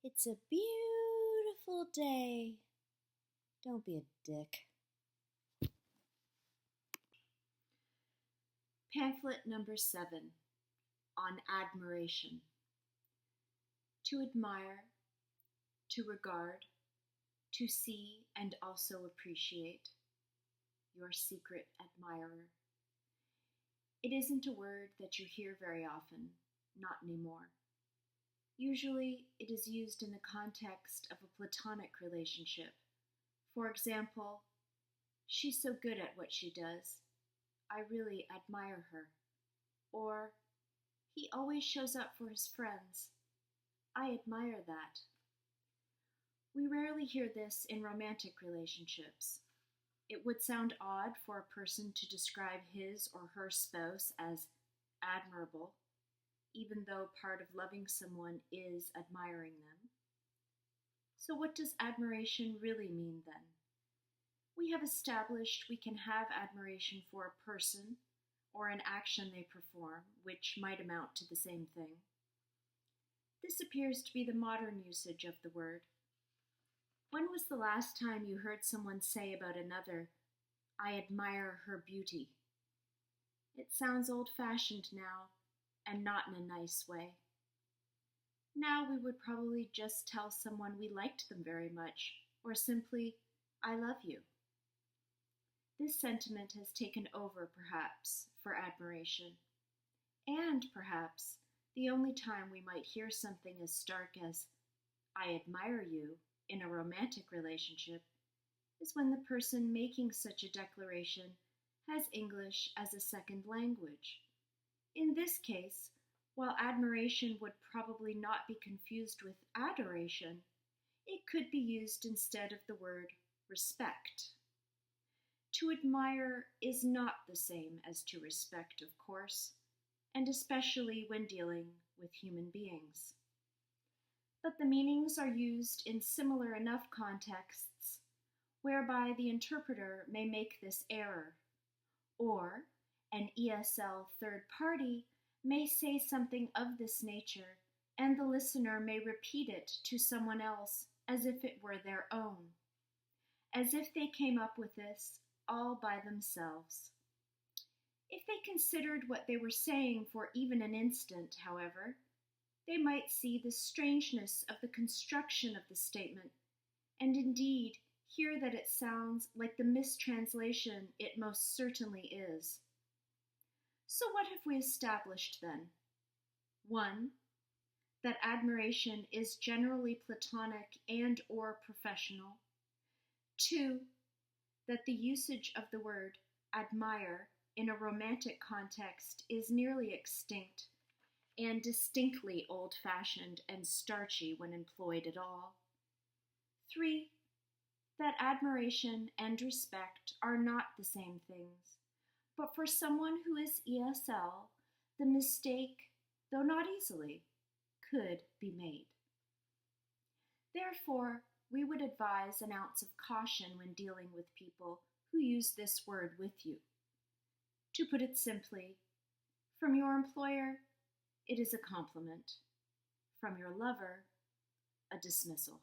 It's a beautiful day. Don't be a dick. Pamphlet number 7, on admiration. To admire, to regard, to see and also appreciate. Your secret admirer. It isn't a word that you hear very often, not anymore. Usually, it is used in the context of a platonic relationship. For example, she's so good at what she does. I really admire her. Or, he always shows up for his friends. I admire that. We rarely hear this in romantic relationships. It would sound odd for a person to describe his or her spouse as admirable, even though part of loving someone is admiring them. So what does admiration really mean then? We have established we can have admiration for a person or an action they perform, which might amount to the same thing. This appears to be the modern usage of the word. When was the last time you heard someone say about another, I admire her beauty? It sounds old-fashioned now, and not in a nice way. Now we would probably just tell someone we liked them very much, or simply, I love you. This sentiment has taken over, perhaps, for admiration. And perhaps the only time we might hear something as stark as, I admire you, in a romantic relationship, is when the person making such a declaration has English as a second language. In this case, while admiration would probably not be confused with adoration, it could be used instead of the word respect. To admire is not the same as to respect, of course, and especially when dealing with human beings. But the meanings are used in similar enough contexts whereby the interpreter may make this error, or an ESL third party may say something of this nature, and the listener may repeat it to someone else as if it were their own, as if they came up with this all by themselves. If they considered what they were saying for even an instant, however, they might see the strangeness of the construction of the statement, and indeed hear that it sounds like the mistranslation it most certainly is. So what have we established then? 1. That admiration is generally platonic and or professional. 2. That the usage of the word admire in a romantic context is nearly extinct and distinctly old-fashioned and starchy when employed at all. 3. That admiration and respect are not the same things, but for someone who is ESL, the mistake, though not easily, could be made. Therefore, we would advise an ounce of caution when dealing with people who use this word with you. To put it simply, from your employer, it is a compliment. From your lover, a dismissal.